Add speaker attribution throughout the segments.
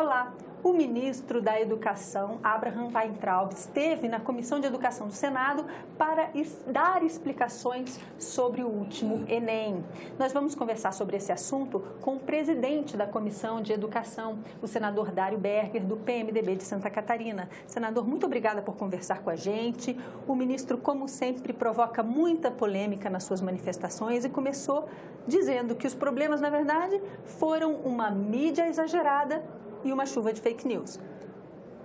Speaker 1: Olá, o ministro da Educação, Abraham Weintraub, esteve na Comissão de Educação do Senado para dar explicações sobre o último Enem. Nós vamos conversar sobre esse assunto com o presidente da Comissão de Educação, o senador Dário Berger, do PMDB de Santa Catarina. Senador, muito obrigada por conversar com a gente. O ministro, como sempre, provoca muita polêmica nas suas manifestações e começou dizendo que os problemas, na verdade, foram uma mídia exagerada e uma chuva de fake news.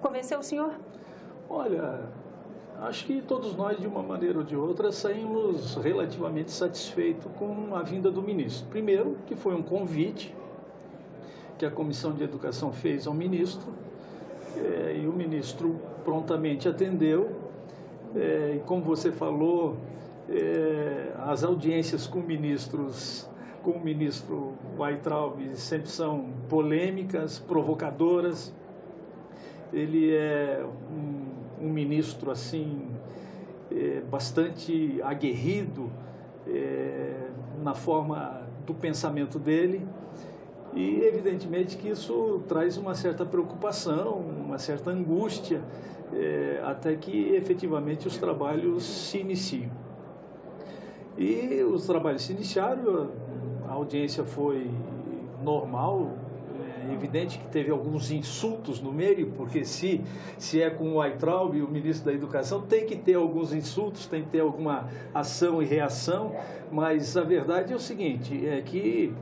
Speaker 1: Convenceu o senhor?
Speaker 2: Olha, acho que todos nós, de uma maneira ou de outra, saímos relativamente satisfeitos com a vinda do ministro. Primeiro, que foi um convite que a Comissão de Educação fez ao ministro, e o ministro prontamente atendeu. E como você falou, as audiências com o ministro Weintraub sempre são polêmicas, provocadoras. Ele é um ministro assim bastante aguerrido na forma do pensamento dele, e evidentemente que isso traz uma certa preocupação, uma certa angústia, até que efetivamente os trabalhos se iniciam. E os trabalhos se iniciaram, a audiência foi normal. É evidente que teve alguns insultos no meio, porque se é com o Weintraub, o ministro da Educação, tem que ter alguns insultos, tem que ter alguma ação e reação, mas a verdade é o seguinte, é que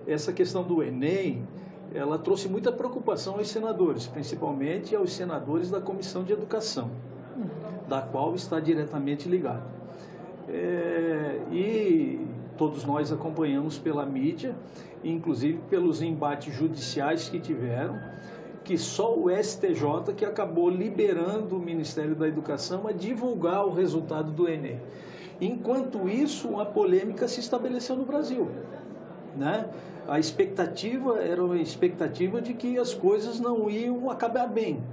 Speaker 2: essa questão do Enem, ela trouxe muita preocupação aos senadores, principalmente aos senadores da Comissão de Educação, da qual está diretamente ligado. E todos nós acompanhamos pela mídia, inclusive pelos embates judiciais que tiveram, que só o STJ que acabou liberando o Ministério da Educação a divulgar o resultado do Enem. Enquanto isso, uma polêmica se estabeleceu no Brasil, né? A expectativa era uma expectativa de que as coisas não iam acabar bem.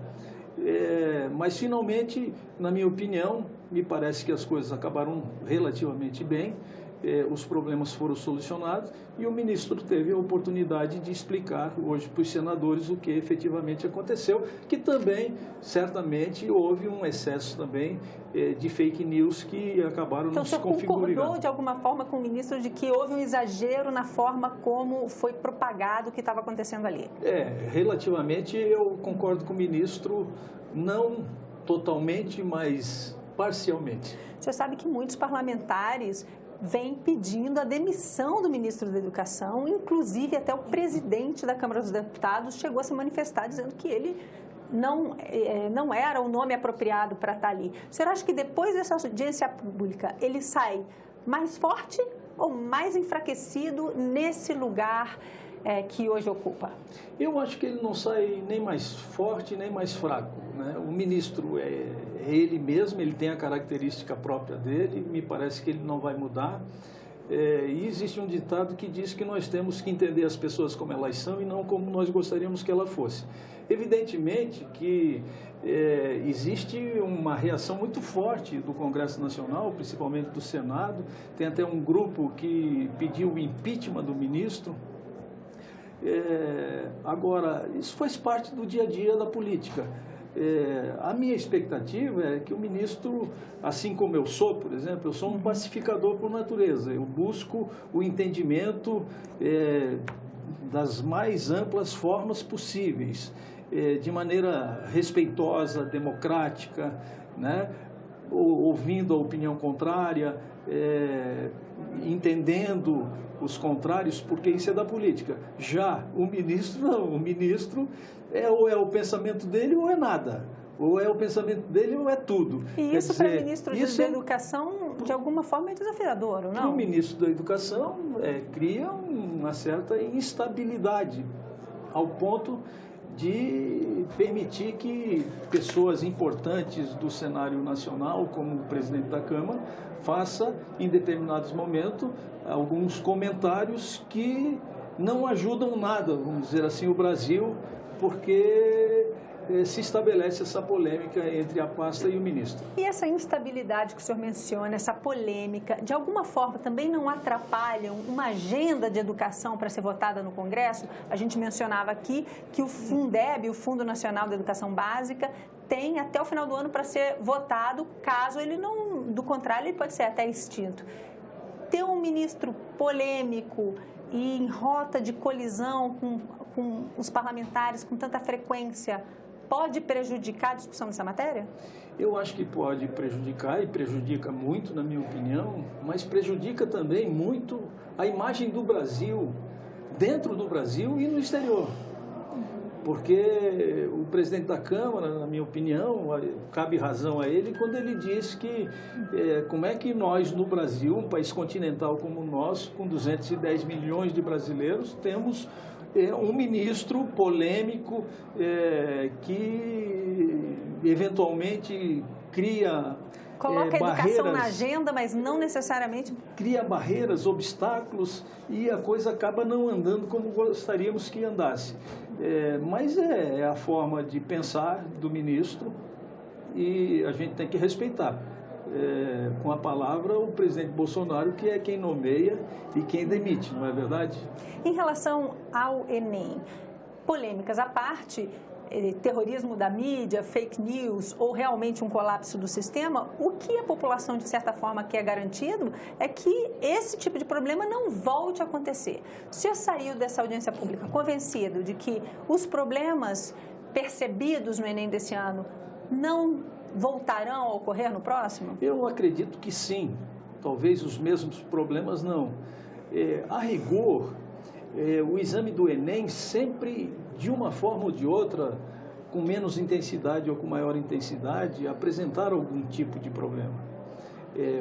Speaker 2: Mas, finalmente, na minha opinião, me parece que as coisas acabaram relativamente bem, os problemas foram solucionados e o ministro teve a oportunidade de explicar hoje para os senadores o que efetivamente aconteceu, que também, certamente, houve um excesso também de fake news que acabaram nos configurando.
Speaker 1: Então, você concordou de alguma forma com o ministro de que houve um exagero na forma como foi propagado o que estava acontecendo ali?
Speaker 2: Relativamente eu concordo com o ministro, não totalmente, mas parcialmente.
Speaker 1: O senhor sabe que muitos parlamentares vem pedindo a demissão do ministro da Educação, inclusive até o presidente da Câmara dos Deputados chegou a se manifestar dizendo que ele não era o nome apropriado para estar ali. O senhor acha que depois dessa audiência pública ele sai mais forte ou mais enfraquecido nesse lugar que hoje ocupa?
Speaker 2: Eu acho que ele não sai nem mais forte nem mais fraco, né? O ministro é ele mesmo, ele tem a característica própria dele, me parece que ele não vai mudar. E existe um ditado que diz que nós temos que entender as pessoas como elas são e não como nós gostaríamos que ela fosse. Evidentemente que existe uma reação muito forte do Congresso Nacional, principalmente do Senado. Tem até um grupo que pediu o impeachment do ministro. Agora, isso faz parte do dia a dia da política. A minha expectativa é que o ministro, assim como eu sou, por exemplo, eu sou um pacificador por natureza. Eu busco o entendimento das mais amplas formas possíveis, de maneira respeitosa, democrática, né? Ouvindo a opinião contrária, entendendo os contrários, porque isso é da política. Já o ministro, não. O ministro ou é o pensamento dele ou é nada. Ou é o pensamento dele ou é tudo.
Speaker 1: E isso para o ministro da Educação, de alguma forma, é desafiador, ou não?
Speaker 2: O ministro da Educação cria uma certa instabilidade, ao ponto de permitir que pessoas importantes do cenário nacional, como o presidente da Câmara, faça, em determinados momentos, alguns comentários que não ajudam nada, vamos dizer assim, o Brasil, porque se estabelece essa polêmica entre a pasta e o ministro.
Speaker 1: E essa instabilidade que o senhor menciona, essa polêmica, de alguma forma também não atrapalham uma agenda de educação para ser votada no Congresso? A gente mencionava aqui que o Fundeb, o Fundo Nacional da Educação Básica, tem até o final do ano para ser votado, caso ele não, do contrário, ele pode ser até extinto. Ter um ministro polêmico e em rota de colisão com os parlamentares com tanta frequência, pode prejudicar a discussão dessa matéria?
Speaker 2: Eu acho que pode prejudicar, e prejudica muito, na minha opinião, mas prejudica também muito a imagem do Brasil, dentro do Brasil e no exterior. Porque o presidente da Câmara, na minha opinião, cabe razão a ele quando ele diz que como é que nós, no Brasil, um país continental como o nosso, com 210 milhões de brasileiros, temos um ministro polêmico que eventualmente cria
Speaker 1: coloca a educação na agenda, mas não necessariamente...
Speaker 2: Cria barreiras, obstáculos e a coisa acaba não andando como gostaríamos que andasse. Mas é a forma de pensar do ministro e a gente tem que respeitar. Com a palavra, o presidente Bolsonaro, que é quem nomeia e quem demite, não é verdade?
Speaker 1: Em relação ao Enem, polêmicas à parte, terrorismo da mídia, fake news ou realmente um colapso do sistema, o que a população, de certa forma, quer garantido é que esse tipo de problema não volte a acontecer. O senhor saiu dessa audiência pública convencido de que os problemas percebidos no Enem desse ano não voltarão a ocorrer no próximo?
Speaker 2: Eu acredito que sim. Talvez os mesmos problemas não. A rigor, o exame do Enem sempre, de uma forma ou de outra, com menos intensidade ou com maior intensidade, apresentar algum tipo de problema.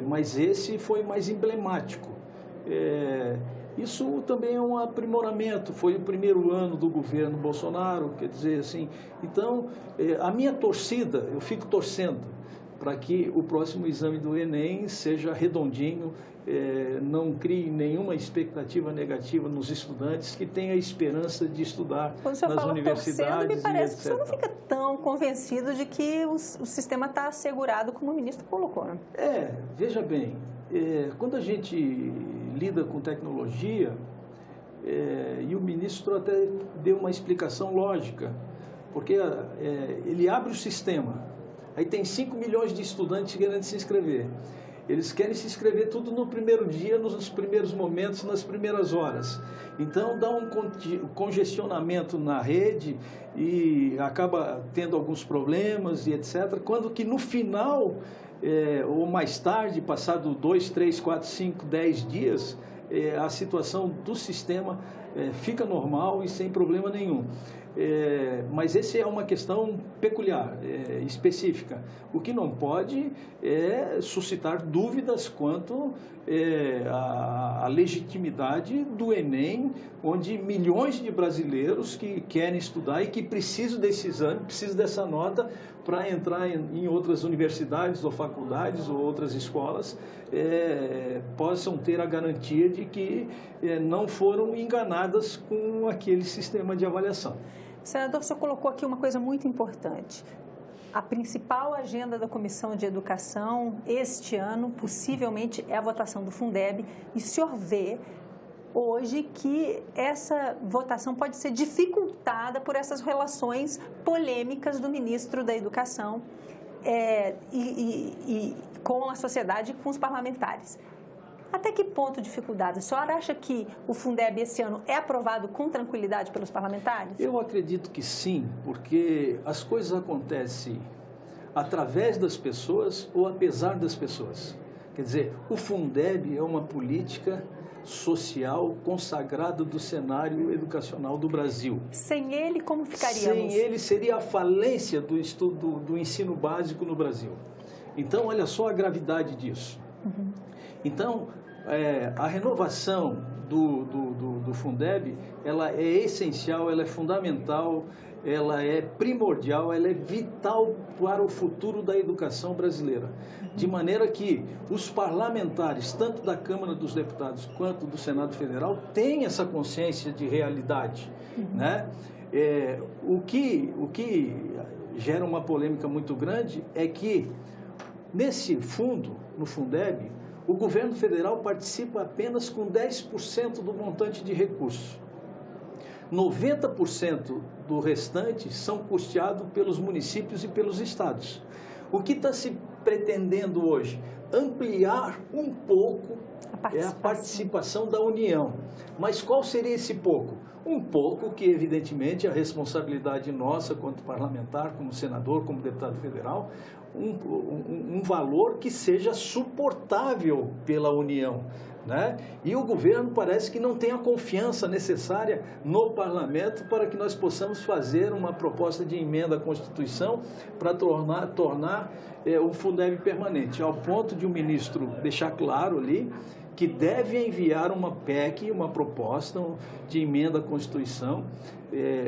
Speaker 2: Mas esse foi mais emblemático. Isso também é um aprimoramento, foi o primeiro ano do governo Bolsonaro, quer dizer assim. Então, a minha torcida, eu fico torcendo para que o próximo exame do Enem seja redondinho, não crie nenhuma expectativa negativa nos estudantes, que tenham a esperança de estudar nas universidades.
Speaker 1: Torcendo, me parece que o senhor não fica tão convencido de que o sistema está assegurado como o ministro colocou, né?
Speaker 2: Veja bem, quando a gente lida com tecnologia, e o ministro até deu uma explicação lógica, porque ele abre o sistema, aí tem 5 milhões de estudantes querendo se inscrever. Eles querem se inscrever tudo no primeiro dia, nos primeiros momentos, nas primeiras horas. Então, dá um congestionamento na rede e acaba tendo alguns problemas e etc. Quando que no final, ou mais tarde, passado 2, 3, 4, 5, 10 dias, a situação do sistema fica normal e sem problema nenhum. Mas essa é uma questão peculiar, específica. O que não pode é suscitar dúvidas quanto à legitimidade do Enem, onde milhões de brasileiros que querem estudar e que precisam desse exame, precisam dessa nota para entrar em outras universidades ou faculdades ou outras escolas, possam ter a garantia de que não foram enganadas com aquele sistema de avaliação.
Speaker 1: Senador, o senhor colocou aqui uma coisa muito importante. A principal agenda da Comissão de Educação este ano, possivelmente, é a votação do Fundeb. E o senhor vê hoje que essa votação pode ser dificultada por essas relações polêmicas do ministro da Educação com a sociedade e com os parlamentares. Até que ponto dificuldade? O senhor acha que o Fundeb esse ano é aprovado com tranquilidade pelos parlamentares?
Speaker 2: Eu acredito que sim, porque as coisas acontecem através das pessoas ou apesar das pessoas. Quer dizer, o Fundeb é uma política social consagrada do cenário educacional do Brasil.
Speaker 1: Sem ele, como ficaríamos?
Speaker 2: Sem ele, seria a falência do estudo do ensino básico no Brasil. Então, olha só a gravidade disso.
Speaker 1: Uhum.
Speaker 2: Então, a renovação do Fundeb, ela é essencial, ela é fundamental, ela é primordial, ela é vital para o futuro da educação brasileira. De maneira que os parlamentares, tanto da Câmara dos Deputados quanto do Senado Federal, têm essa consciência de realidade, né? O que gera uma polêmica muito grande é que, nesse fundo, no Fundeb, o governo federal participa apenas com 10% do montante de recursos. 90% do restante são custeados pelos municípios e pelos estados. O que está se pretendendo hoje? Ampliar um pouco a participação da União. Mas qual seria esse pouco? Um pouco que, evidentemente, é a responsabilidade nossa, quanto parlamentar, como senador, como deputado federal, um valor que seja suportável pela União, né? E o governo parece que não tem a confiança necessária no parlamento para que nós possamos fazer uma proposta de emenda à Constituição para tornar o Fundeb permanente, ao ponto de o ministro deixar claro ali que deve enviar uma PEC, uma proposta de emenda à Constituição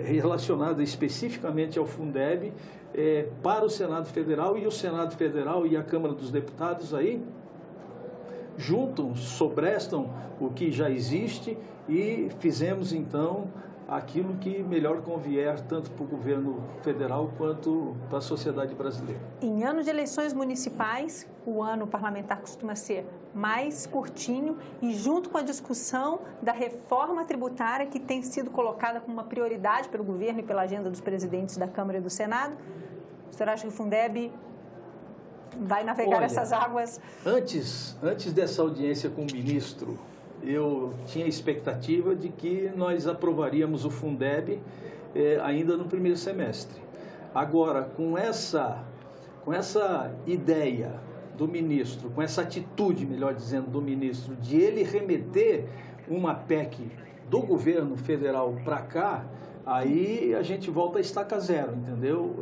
Speaker 2: relacionada especificamente ao Fundeb para o Senado Federal, e o Senado Federal e a Câmara dos Deputados aí juntam, sobrestam o que já existe e fizemos então aquilo que melhor convier tanto para o governo federal quanto para a sociedade brasileira.
Speaker 1: Em ano de eleições municipais, o ano parlamentar costuma ser mais curtinho e junto com a discussão da reforma tributária que tem sido colocada como uma prioridade pelo governo e pela agenda dos presidentes da Câmara e do Senado, o senhor acha que o Fundeb vai navegar essas águas?
Speaker 2: Antes dessa audiência com o ministro, eu tinha expectativa de que nós aprovaríamos o Fundeb ainda no primeiro semestre. Agora, com essa ideia do ministro, com essa atitude, melhor dizendo, do ministro, de ele remeter uma PEC do governo federal para cá, aí a gente volta a estaca zero, entendeu?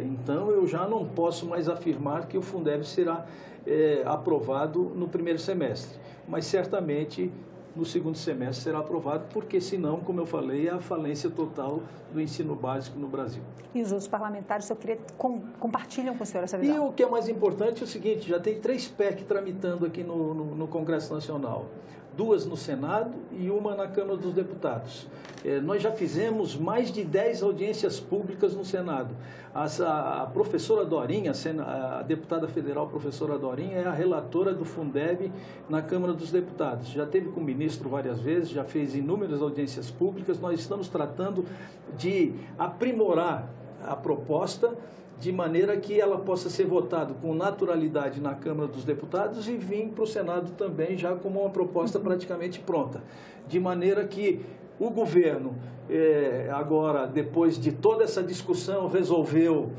Speaker 2: Então, eu já não posso mais afirmar que o Fundeb será aprovado no primeiro semestre, mas certamente no segundo semestre será aprovado, porque senão, como eu falei, é a falência total do ensino básico no Brasil.
Speaker 1: E os outros parlamentares, eu queria compartilham com o senhor essa visão?
Speaker 2: E o que é mais importante é o seguinte, já tem 3 PEC tramitando aqui no Congresso Nacional. 2 no Senado e 1 na Câmara dos Deputados. Nós já fizemos mais de 10 audiências públicas no Senado. A professora Dorinha, a deputada federal professora Dorinha, é a relatora do Fundeb na Câmara dos Deputados. Já esteve com o ministro várias vezes, já fez inúmeras audiências públicas. Nós estamos tratando de aprimorar a proposta de maneira que ela possa ser votada com naturalidade na Câmara dos Deputados e vir para o Senado também já como uma proposta praticamente pronta. De maneira que o governo, agora, depois de toda essa discussão, resolveu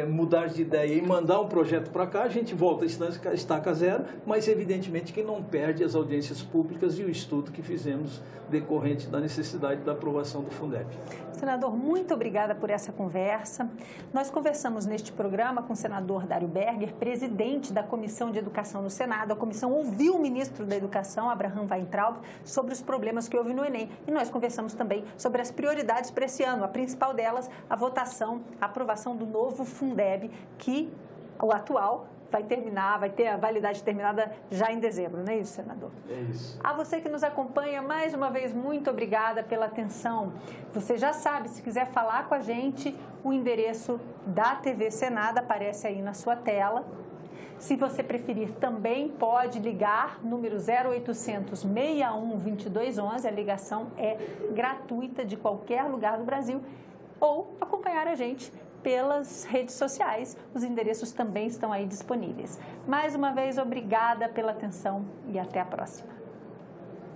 Speaker 2: mudar de ideia e mandar um projeto para cá, a gente volta a estaca zero, mas evidentemente que não perde as audiências públicas e o estudo que fizemos decorrente da necessidade da aprovação do Fundeb.
Speaker 1: Senador, muito obrigada por essa conversa. Nós conversamos neste programa com o senador Dário Berger, presidente da Comissão de Educação do Senado. A comissão ouviu o ministro da Educação, Abraham Weintraub, sobre os problemas que houve no Enem. E nós conversamos também sobre as prioridades para esse ano. A principal delas, a votação, a aprovação do novo Fundeb, que o atual vai ter a validade terminada já em dezembro, não é isso, senador?
Speaker 2: É isso.
Speaker 1: A você que nos acompanha, mais uma vez, muito obrigada pela atenção. Você já sabe, se quiser falar com a gente, o endereço da TV Senado aparece aí na sua tela. Se você preferir, também pode ligar, número 0800 61 2211, a ligação é gratuita de qualquer lugar do Brasil, ou acompanhar a gente pelas redes sociais, os endereços também estão aí disponíveis. Mais uma vez, obrigada pela atenção e até a próxima.